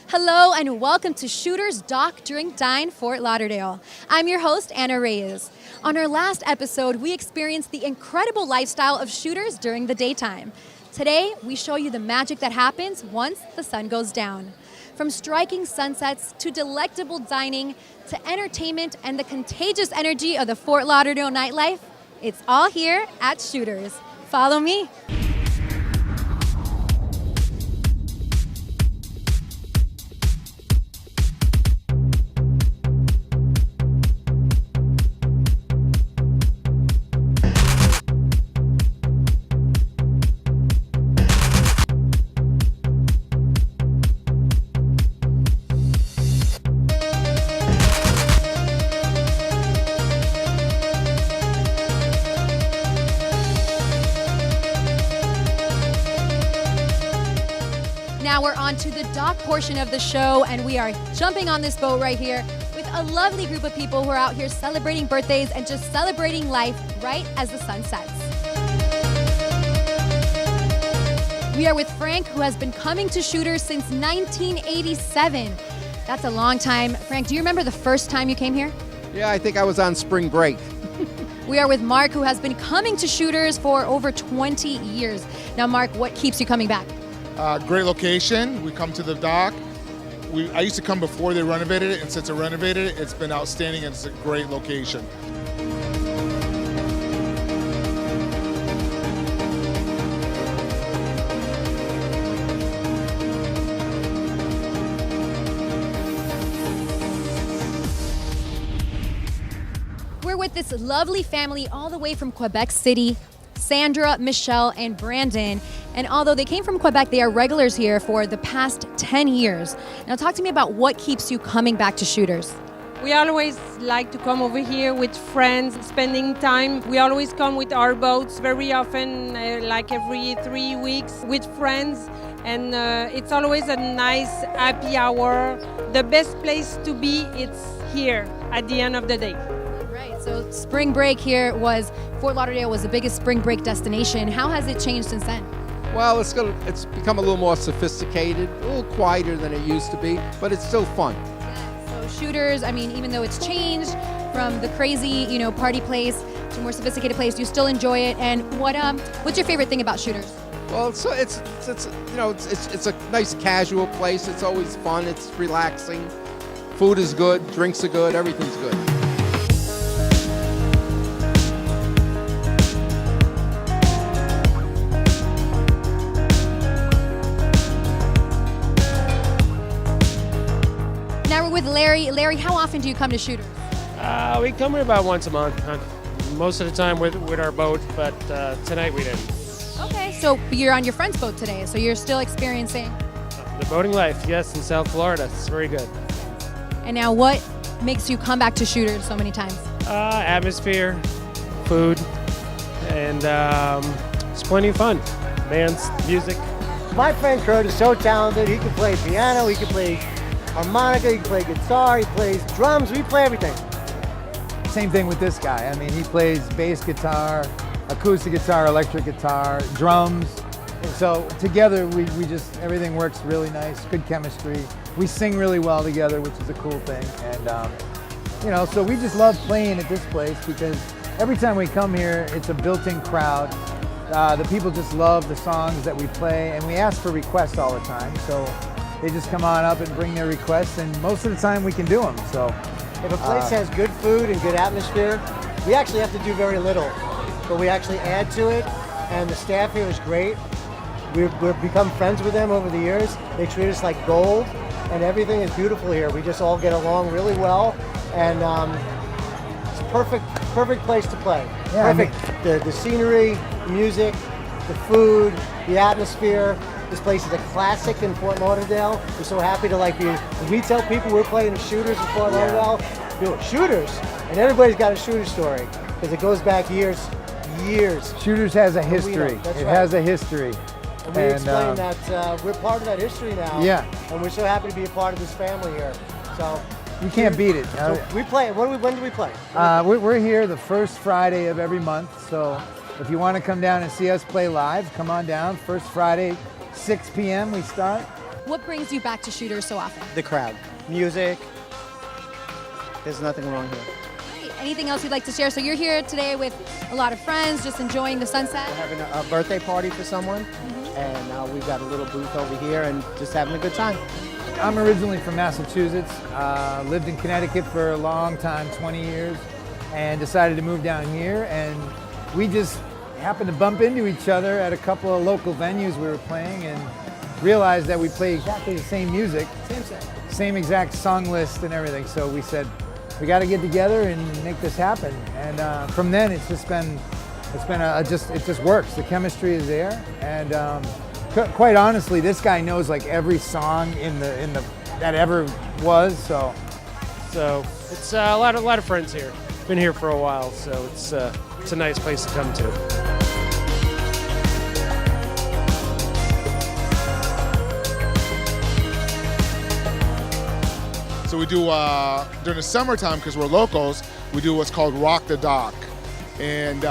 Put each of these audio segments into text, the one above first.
Hello and welcome to Shooters Dock Drink Dine Fort Lauderdale. I'm your host, Anna Reyes. On our last episode, we experienced the incredible lifestyle of shooters during the daytime. Today, we show you the magic that happens once the sun goes down. From striking sunsets to delectable dining to entertainment and the contagious energy of the Fort Lauderdale nightlife, it's all here at Shooters. Follow me. Now we're on to the dock portion of the show, and we are jumping on this boat right here with a lovely group of people who are out here celebrating birthdays and just celebrating life right as the sun sets. We are with Frank, who has been coming to Shooters since 1987. That's a long time. Frank, do you remember the first time you came here? Yeah, I think I was on spring break. We are with Mark, who has been coming to Shooters for over 20 years. Now, Mark, what keeps you coming back? Great location. We come to the dock. I used to come before they renovated it, and since they renovated it, it's been outstanding and it's a great location. We're with this lovely family all the way from Quebec City, Sandra, Michelle, and Brandon. And although they came from Quebec, they are regulars here for the past 10 years. Now talk to me about what keeps you coming back to Shooters. We always like to come over here with friends, spending time. We always come with our boats very often, like every 3 weeks with friends. And it's always a nice happy hour. The best place to be, it's here at the end of the day. Right, so spring break here Fort Lauderdale was the biggest spring break destination. How has it changed since then? Well, it's become a little more sophisticated, a little quieter than it used to be, but it's still fun. Yeah, so Shooters, I mean, even though it's changed from the crazy, party place to a more sophisticated place, you still enjoy it. And what's your favorite thing about Shooters? Well, it's a nice casual place. It's always fun. It's relaxing. Food is good. Drinks are good. Everything's good. With Larry. Larry, how often do you come to Shooters? We come here about once a month, most of the time with our boat, but tonight we didn't. Okay, so you're on your friend's boat today, so you're still experiencing The boating life, yes, in South Florida. It's very good. And now what makes you come back to Shooters so many times? Atmosphere, food, and it's plenty of fun. Bands, music. My friend Kurt is so talented. He can play piano, he can play harmonica, he can play guitar, he plays drums, we play everything. Same thing with this guy. I mean, he plays bass guitar, acoustic guitar, electric guitar, drums. And so together, we just, everything works really nice, good chemistry. We sing really well together, which is a cool thing. And, so we just love playing at this place because every time we come here, it's a built-in crowd. The people just love the songs that we play, and we ask for requests all the time. So they just come on up and bring their requests, and most of the time we can do them. So, if a place has good food and good atmosphere, we actually have to do very little, but we actually add to it, and the staff here is great. We've become friends with them over the years. They treat us like gold, and everything is beautiful here. We just all get along really well, and it's a perfect place to play. Yeah, perfect. The scenery, the music, the food, the atmosphere. This place is a classic in Fort Lauderdale. We're so happy to we tell people we're playing the Shooters in Fort Lauderdale. Shooters, and everybody's got a shooter story because it goes back years. Shooters has a history. It has a history. And we explain that we're part of that history now. Yeah. And we're so happy to be a part of this family here. So you can't beat it. So we play. When do we play? We're here the first Friday of every month. So if you want to come down and see us play live, come on down. First Friday, 6 p.m. we start. What brings you back to Shooters so often? The crowd, music. There's nothing wrong here. Great. Anything else you'd like to share? So you're here today with a lot of friends, just enjoying the sunset. We're having a birthday party for someone, and we've got a little booth over here and just having a good time. I'm originally from Massachusetts, lived in Connecticut for a long time, 20 years, and decided to move down here. And we just happened to bump into each other at a couple of local venues we were playing and realized that we play exactly the same music, same exact song list and everything. So we said, we got to get together and make this happen. And from then, it just works. The chemistry is there, and quite honestly, this guy knows like every song that ever was. So it's a lot of friends here. Been here for a while, so it's a nice place to come to. So we do, during the summertime, because we're locals, we do what's called Rock the Dock. And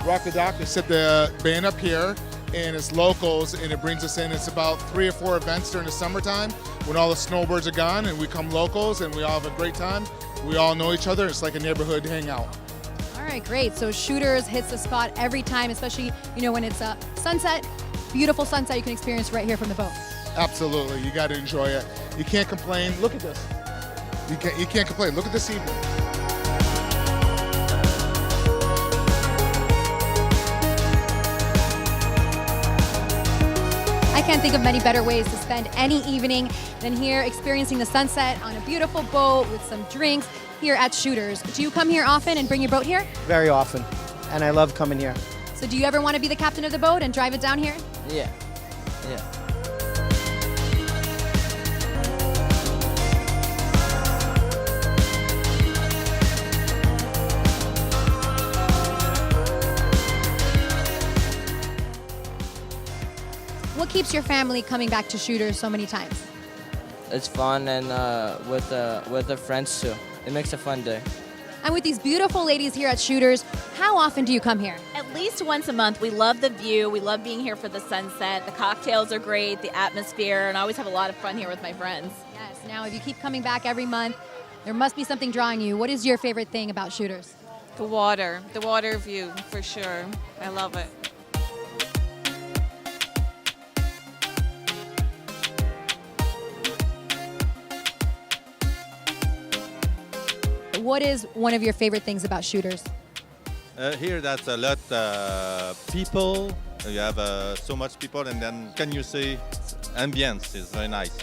Rock the Dock, they set the band up here, and it's locals, and it brings us in. It's about 3 or 4 events during the summertime when all the snowbirds are gone, and we come locals, and we all have a great time. We all know each other. It's like a neighborhood hangout. All right, great. So Shooters hits the spot every time, especially when it's a sunset, beautiful sunset you can experience right here from the boat. Absolutely, you got to enjoy it. You can't complain. Look at this. You can't complain. Look at this evening. I can't think of many better ways to spend any evening than here experiencing the sunset on a beautiful boat with some drinks here at Shooters. Do you come here often and bring your boat here? Very often, and I love coming here. So do you ever want to be the captain of the boat and drive it down here? Yeah. What keeps your family coming back to Shooters so many times? It's fun, and with the friends too. It makes a fun day. And with these beautiful ladies here at Shooters, how often do you come here? At least once a month. We love the view. We love being here for the sunset. The cocktails are great, the atmosphere, and I always have a lot of fun here with my friends. Yes, now if you keep coming back every month, there must be something drawing you. What is your favorite thing about Shooters? The water view, for sure. I love it. What is one of your favorite things about Shooters? Here, that's a lot people. You have so much people, and then can you see ambience is very nice.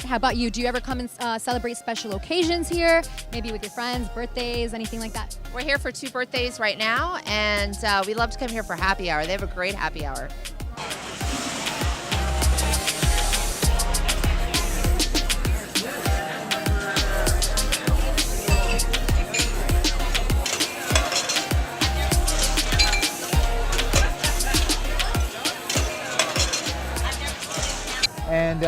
How about you? Do you ever come and celebrate special occasions here? Maybe with your friends, birthdays, anything like that? We're here for 2 birthdays right now, and we love to come here for happy hour. They have a great happy hour. And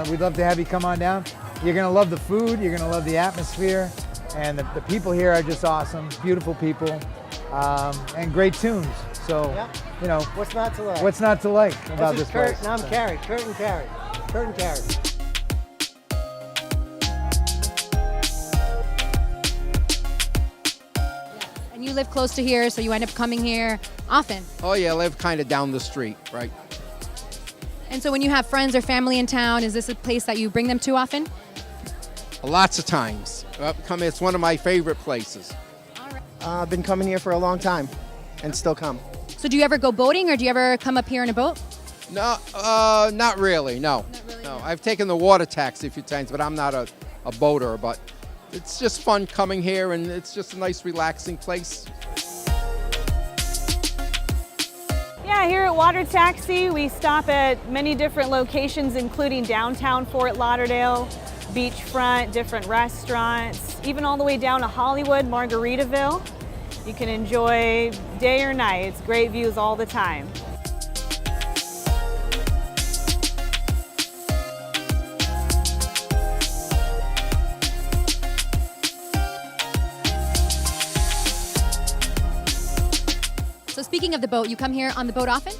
we'd love to have you come on down. You're gonna love the food, you're gonna love the atmosphere, and the people here are just awesome, beautiful people, and great tunes. So, what's not to like? What's not to like about this place? Now I'm Carrie, Kurt and Carrie. And you live close to here, so you end up coming here often. Oh yeah, I live kind of down the street, right? And so when you have friends or family in town, is this a place that you bring them to often? Lots of times. It's one of my favorite places. I've been coming here for a long time, and still come. So do you ever go boating, or do you ever come up here in a boat? No, not really. No. No. I've taken the water taxi a few times, but I'm not a boater. But it's just fun coming here, and it's just a nice, relaxing place. Yeah, here at Water Taxi, we stop at many different locations, including downtown Fort Lauderdale, beachfront, different restaurants, even all the way down to Hollywood, Margaritaville. You can enjoy day or night. It's great views all the time. So speaking of the boat, you come here on the boat often?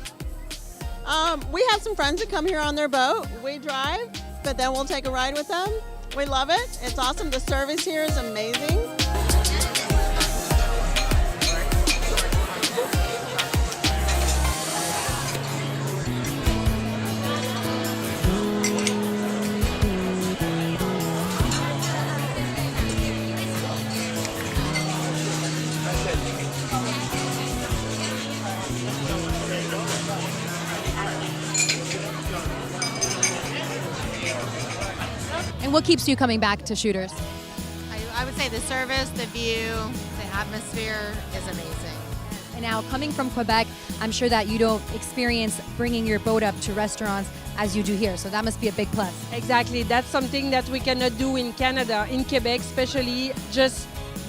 We have some friends that come here on their boat. We drive, but then we'll take a ride with them. We love it. It's awesome. The service here is amazing. And what keeps you coming back to Shooters? I would say the service, the view, the atmosphere is amazing. And now, coming from Quebec, I'm sure that you don't experience bringing your boat up to restaurants as you do here. So that must be a big plus. Exactly. That's something that we cannot do in Canada, in Quebec especially, just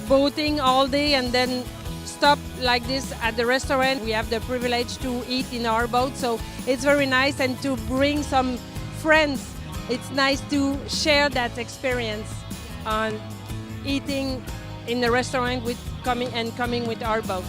boating all day and then stop like this at the restaurant. We have the privilege to eat in our boat, so it's very nice. And to bring some friends, it's nice to share that experience on eating in the restaurant with coming with our boat.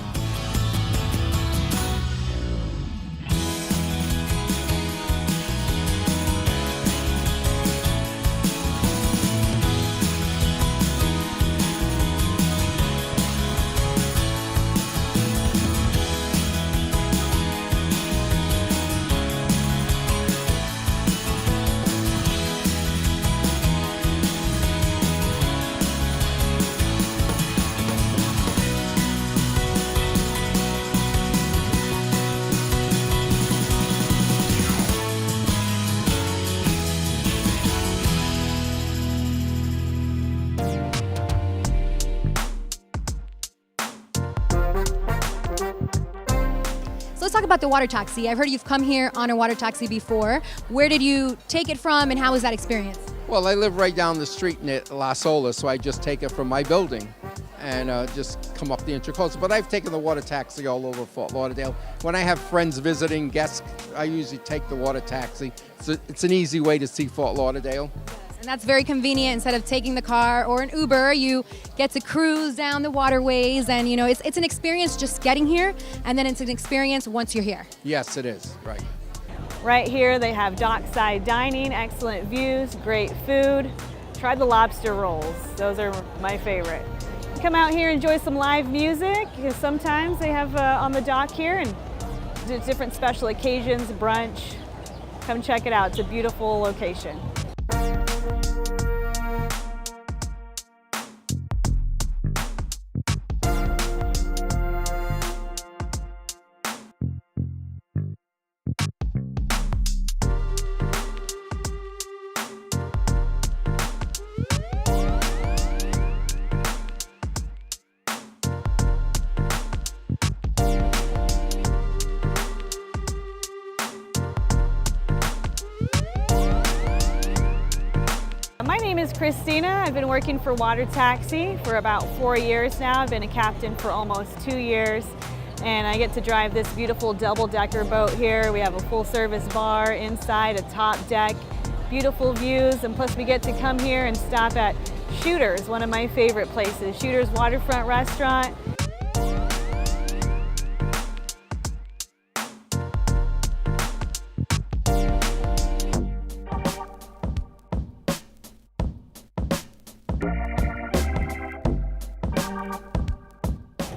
So let's talk about the water taxi. I've heard you've come here on a water taxi before. Where did you take it from and how was that experience? Well, I live right down the street near La Sola, so I just take it from my building and just come up the Intracoastal. But I've taken the water taxi all over Fort Lauderdale. When I have friends visiting, guests, I usually take the water taxi. It's an easy way to see Fort Lauderdale. And that's very convenient. Instead of taking the car or an Uber, you get to cruise down the waterways, and it's an experience just getting here, and then it's an experience once you're here. Yes, it is, right. Right here they have Dockside dining, excellent views, great food. Try the lobster rolls. Those are my favorite. Come out here, enjoy some live music, because sometimes they have on the dock here, and different special occasions, brunch. Come check it out. It's a beautiful location. My name is Christina. I've been working for Water Taxi for about 4 years now. I've been a captain for almost 2 years, and I get to drive this beautiful double-decker boat here. We have a full-service bar inside, a top deck, beautiful views, and plus we get to come here and stop at Shooters, one of my favorite places, Shooters Waterfront Restaurant.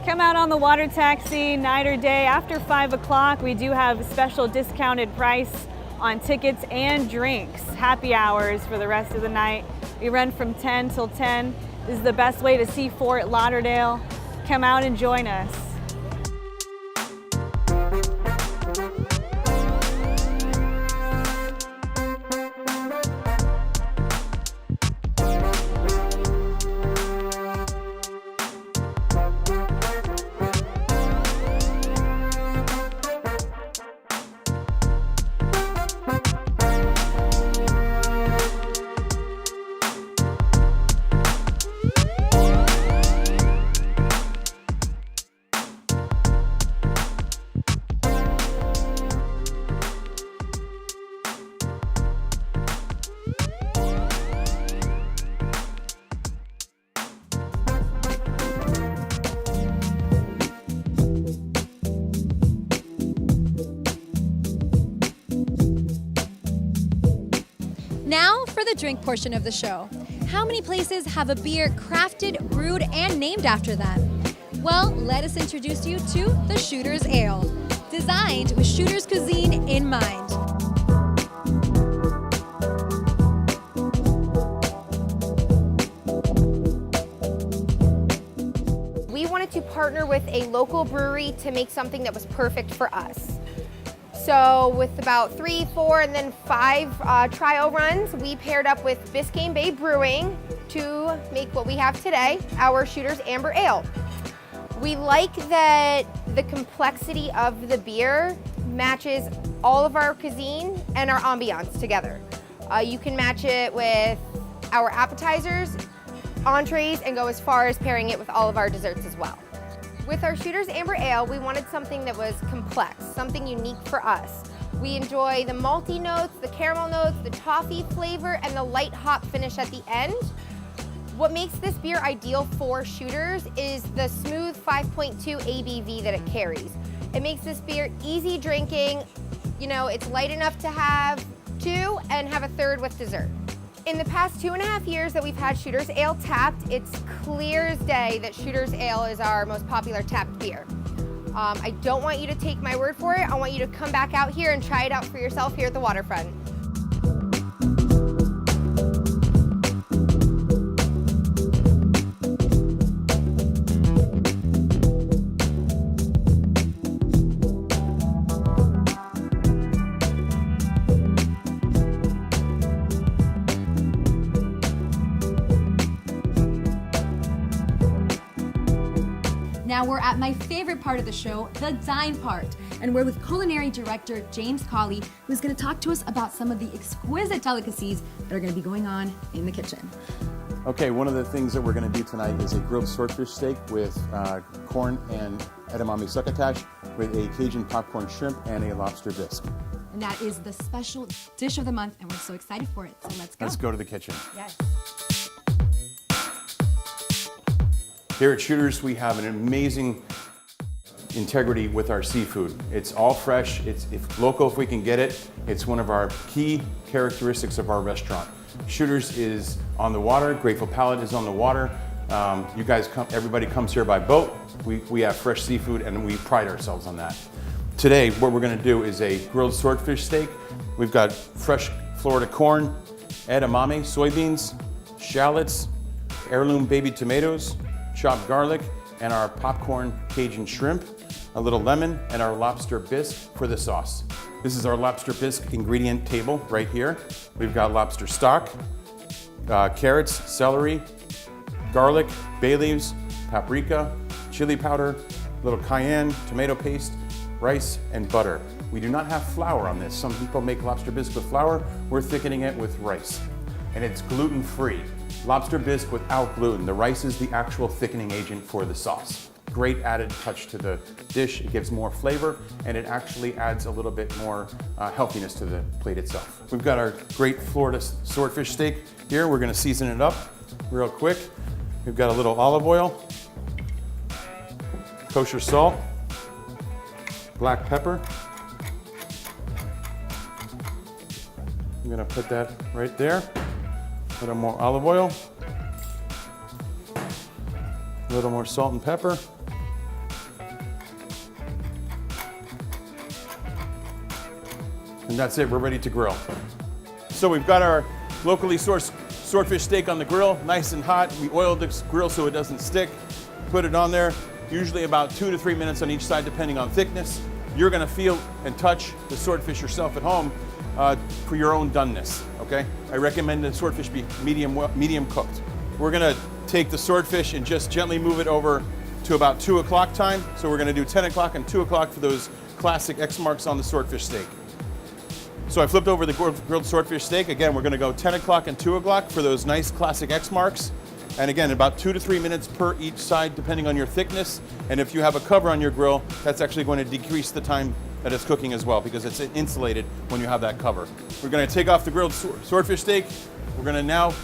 Come out on the water taxi night or day after 5 o'clock. We do have a special discounted price on tickets and drinks, happy hours for the rest of the night. We run from 10 till 10. This is the best way to see Fort Lauderdale. Come out and join us. drink portion of the show. How many places have a beer crafted, brewed, and named after them? Well, let us introduce you to the Shooter's Ale, designed with Shooter's cuisine in mind. We wanted to partner with a local brewery to make something that was perfect for us. So with about 3, 4, and then 5 trial runs, we paired up with Biscayne Bay Brewing to make what we have today, our Shooter's Amber Ale. We like that the complexity of the beer matches all of our cuisine and our ambiance together. You can match it with our appetizers, entrees, and go as far as pairing it with all of our desserts as well. With our Shooter's Amber Ale, we wanted something that was complex, something unique for us. We enjoy the malty notes, the caramel notes, the toffee flavor, and the light hop finish at the end. What makes this beer ideal for shooters is the smooth 5.2 ABV that it carries. It makes this beer easy drinking. You know, it's light enough to have 2 and have a 3rd with dessert. In the past 2.5 years that we've had Shooter's Ale tapped, it's clear as day that Shooter's Ale is our most popular tapped beer. I don't want you to take my word for it. I want you to come back out here and try it out for yourself here at the Waterfront. Now we're at my favorite part of the show, the Dine part, and we're with Culinary Director James Cawley, who's going to talk to us about some of the exquisite delicacies that are going to be going on in the kitchen. Okay, one of the things that we're going to do tonight is a grilled swordfish steak with corn and edamame succotash with a Cajun popcorn shrimp and a lobster bisque. And that is the special dish of the month, and we're so excited for it. So let's go. Let's go to the kitchen. Yes. Here at Shooters, we have an amazing integrity with our seafood. It's all fresh, it's local if we can get it. It's one of our key characteristics of our restaurant. Shooters is on the water, Grateful Palate is on the water. You guys come, everybody comes here by boat. We have fresh seafood and we pride ourselves on that. Today, what we're gonna do is a grilled swordfish steak. We've got fresh Florida corn, edamame, soybeans, shallots, heirloom baby tomatoes, chopped garlic, and our popcorn Cajun shrimp, a little lemon, and our lobster bisque for the sauce. This is our lobster bisque ingredient table right here. We've got lobster stock, carrots, celery, garlic, bay leaves, paprika, chili powder, little cayenne, tomato paste, rice, and butter. We do not have flour on this. Some people make lobster bisque with flour. We're thickening it with rice. And it's gluten-free. Lobster bisque without gluten. The rice is the actual thickening agent for the sauce. Great added touch to the dish. It gives more flavor and it actually adds a little bit more healthiness to the plate itself. We've got our great Florida swordfish steak here. We're gonna season it up real quick. We've got a little olive oil, kosher salt, black pepper. I'm gonna put that right there. A little more olive oil, a little more salt and pepper, and that's it, we're ready to grill. So we've got our locally sourced swordfish steak on the grill, nice and hot. We oiled the grill so it doesn't stick. Put it on there, usually about 2 to 3 minutes on each side depending on thickness. You're gonna feel and touch the swordfish yourself at home for your own doneness, okay? I recommend the swordfish be medium cooked. We're gonna take the swordfish and just gently move it over to about 2 o'clock time. So we're gonna do 10 o'clock and 2 o'clock for those classic X marks on the swordfish steak. So I flipped over the grilled swordfish steak. Again, we're gonna go 10 o'clock and 2 o'clock for those nice classic X marks. And again, about 2 to 3 minutes per each side depending on your thickness. And if you have a cover on your grill, that's actually going to decrease the time that it's cooking as well because it's insulated when you have that cover. We're gonna take off the grilled swordfish steak. We're gonna now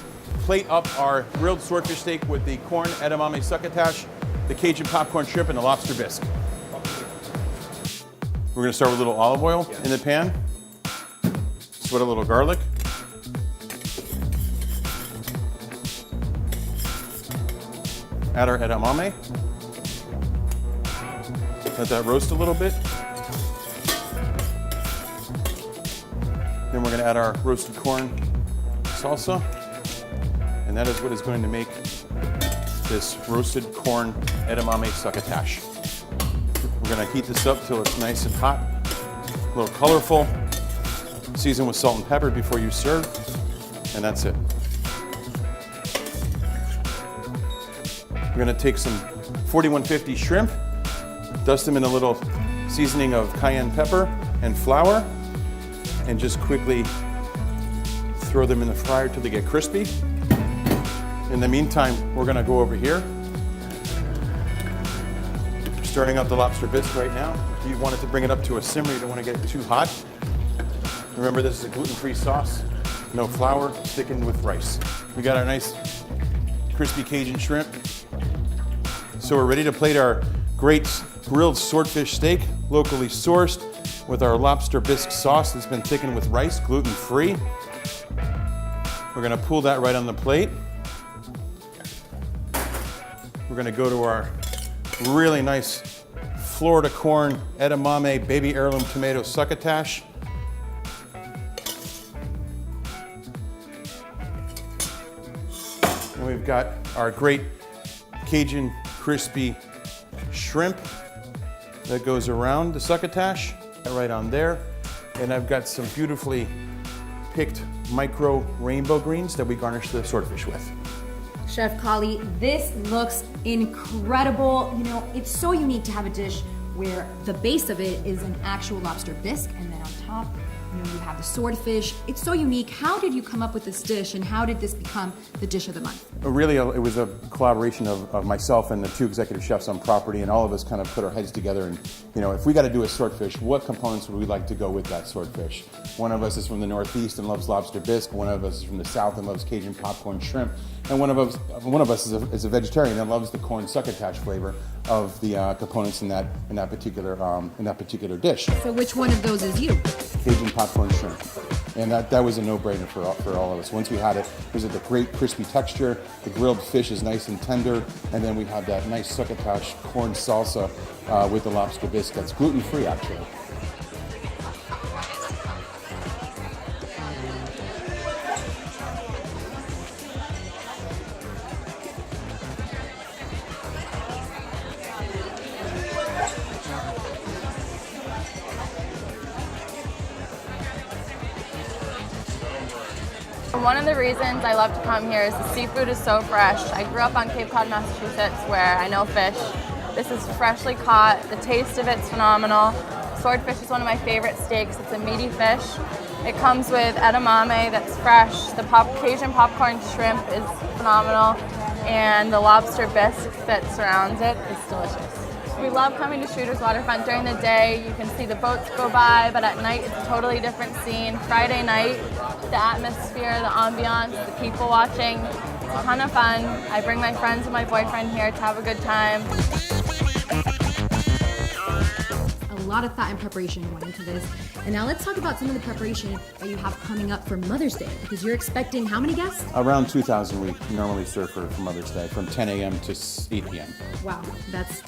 plate up our grilled swordfish steak with the corn edamame succotash, the Cajun popcorn shrimp, and the lobster bisque. We're gonna start with a little olive oil in the pan. Sweat a little garlic. add our edamame. Let that roast a little bit. Then we're going to add our roasted corn salsa. And that is what is going to make this roasted corn edamame succotash. We're going to heat this up till it's nice and hot, a little colorful. Season with salt and pepper before you serve, and that's it. We're going to take some 4150 shrimp, dust them in a little seasoning of cayenne pepper and flour, and just quickly throw them in the fryer till they get crispy. In the meantime, we're going to go over here. Starting up the lobster bisque right now. You want it to bring it up to a simmer. You don't want to get it too hot. Remember, this is a gluten-free sauce. No flour, thickened with rice. We got our nice crispy Cajun shrimp. So we're ready to plate our great grilled swordfish steak, locally sourced, with our lobster bisque sauce that's been thickened with rice, gluten-free. We're gonna pull that right on the plate. We're gonna go to our really nice Florida corn edamame baby heirloom tomato succotash. And we've got our great Cajun crispy shrimp that goes around the succotash, right on there. And I've got some beautifully picked micro rainbow greens that we garnish the swordfish with. Chef Kali, this looks incredible. You know, it's so unique to have a dish where the base of it is an actual lobster bisque, and then on top, you know, you have the swordfish. It's so unique. How did you come up with this dish, and how did this become the dish of the month? Really, it was a collaboration of myself and the two executive chefs on property, and all of us kind of put our heads together and, you know, if we got to do a swordfish, what components would we like to go with that swordfish? One of us is from the Northeast and loves lobster bisque. One of us is from the South and loves Cajun popcorn shrimp. And one of us is a vegetarian and loves the corn succotash flavor of the components in that particular dish. So which one of those is you? Cajun popcorn shrimp. And that was a no-brainer for all of us. Once we had it, there's the great crispy texture, the grilled fish is nice and tender, and then we have that nice succotash corn salsa with the lobster bisque that's gluten-free, actually. One of the reasons I love to come here is the seafood is so fresh. I grew up on Cape Cod, Massachusetts, where I know fish. This is freshly caught. The taste of it's phenomenal. Swordfish is one of my favorite steaks. It's a meaty fish. It comes with edamame that's fresh. The Cajun popcorn shrimp is phenomenal. And the lobster bisque that surrounds it is delicious. We love coming to Shooters Waterfront. During the day, you can see the boats go by, but at night, it's a totally different scene. Friday night, the atmosphere, the ambiance, the people watching, it's a ton of fun. I bring my friends and my boyfriend here to have a good time. A lot of thought and preparation went into this. And now let's talk about some of the preparation that you have coming up for Mother's Day, because you're expecting how many guests? Around 2,000 we normally serve for Mother's Day, from 10 a.m. to 8 p.m. Wow, that's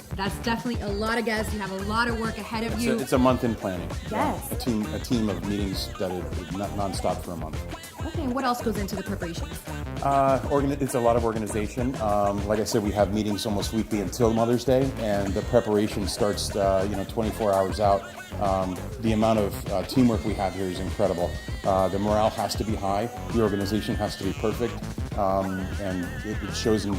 definitely a lot of guests. You have a lot of work ahead of you. It's a month in planning. Yes. A team of meetings that are nonstop for a month. Okay, and what else goes into the preparation? It's a lot of organization. Like I said, we have meetings almost weekly until Mother's Day, and the preparation starts 24 hours out. The amount of teamwork we have here is incredible. The morale has to be high. The organization has to be perfect. And it shows in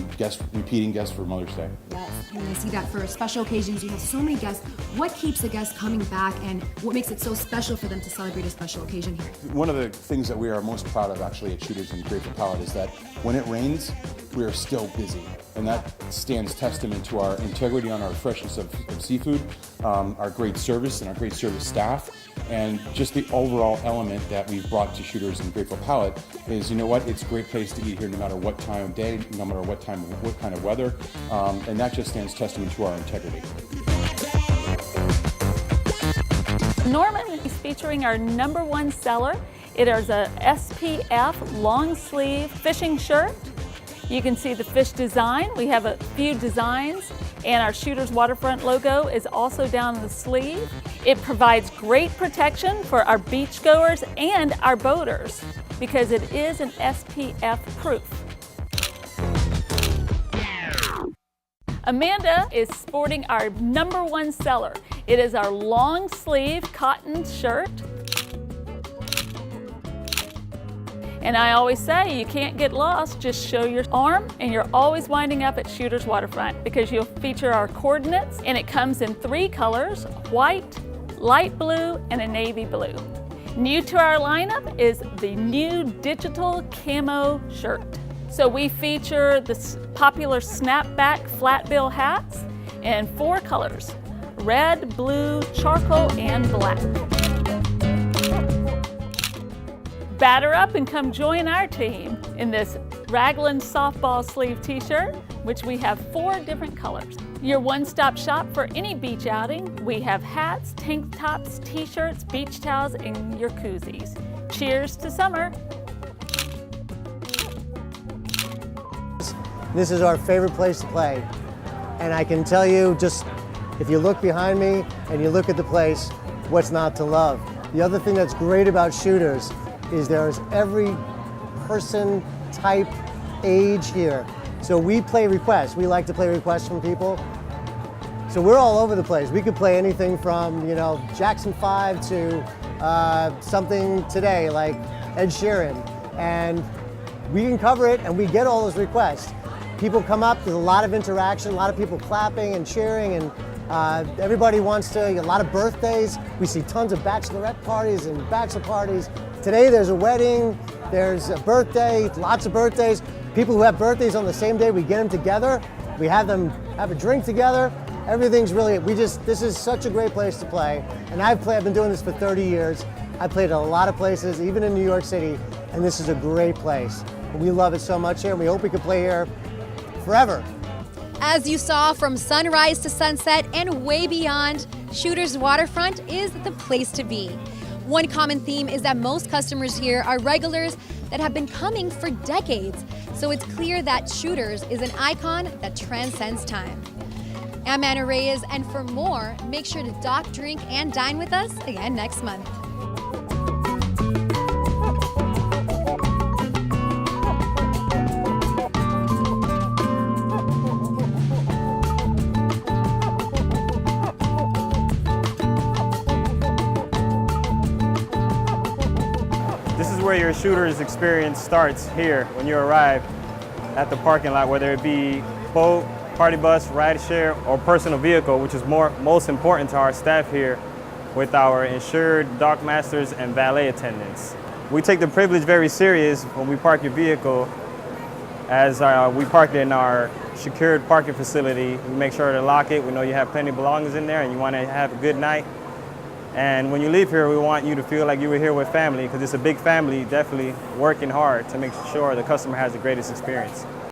repeating guests for Mother's Day. Yes, and I see that for special occasions, you have so many guests. What keeps a guest coming back, and what makes it so special for them to celebrate a special occasion here? One of the things that we are most proud of actually at Shooters and Grateful Palate is that when it rains, we are still busy. And that stands testament to our integrity on our freshness of seafood, our great service and our great service staff, and just the overall element that we've brought to Shooters and Grateful Palate is, you know what, it's a great place to eat here no matter what time of day, no matter what kind of weather, and that just stands testament to our integrity. Norman is featuring our #1 seller. It is a SPF long sleeve fishing shirt. You can see the fish design. We have a few designs, and our Shooters Waterfront logo is also down the sleeve. It provides great protection for our beachgoers and our boaters because it is an SPF proof. Amanda is sporting our #1 seller. It is our long sleeve cotton shirt. And I always say, you can't get lost, just show your arm, and you're always winding up at Shooters Waterfront because you'll feature our coordinates, and it comes in 3 colors, white, light blue, and a navy blue. New to our lineup is the new digital camo shirt. So we feature the popular snapback flat bill hats in 4 colors, red, blue, charcoal, and black. Batter up and come join our team in this Raglan softball sleeve t-shirt, which we have 4 different colors. Your one-stop shop for any beach outing. We have hats, tank tops, t-shirts, beach towels, and your koozies. Cheers to summer. This is our favorite place to play. And I can tell you, just if you look behind me and you look at the place, what's not to love? The other thing that's great about Shooters is there's every person, type, age here. So we play requests. We like to play requests from people. So we're all over the place. We could play anything from, you know, Jackson 5 to something today like Ed Sheeran. And we can cover it and we get all those requests. People come up, there's a lot of interaction, a lot of people clapping and cheering, and everybody wants to, a lot of birthdays. We see tons of bachelorette parties and bachelor parties. Today there's a wedding, there's a birthday, lots of birthdays. People who have birthdays on the same day, we get them together. We have them have a drink together. Everything's really, this is such a great place to play. And I've been doing this for 30 years. I've played at a lot of places, even in New York City, and this is a great place. And we love it so much here, and we hope we can play here forever. As you saw, from sunrise to sunset and way beyond, Shooters Waterfront is the place to be. One common theme is that most customers here are regulars that have been coming for decades, so it's clear that Shooters is an icon that transcends time. I'm Anna Reyes, and for more, make sure to dock, drink, and dine with us again next month. This is where your Shooters experience starts here when you arrive at the parking lot, whether it be boat, party bus, rideshare, or personal vehicle, which is most important to our staff here with our insured dock masters and valet attendants. We take the privilege very serious when we park your vehicle, as we park it in our secured parking facility. We make sure to lock it. We know you have plenty of belongings in there and you want to have a good night. And when you leave here, we want you to feel like you were here with family, because it's a big family, definitely working hard to make sure the customer has the greatest experience.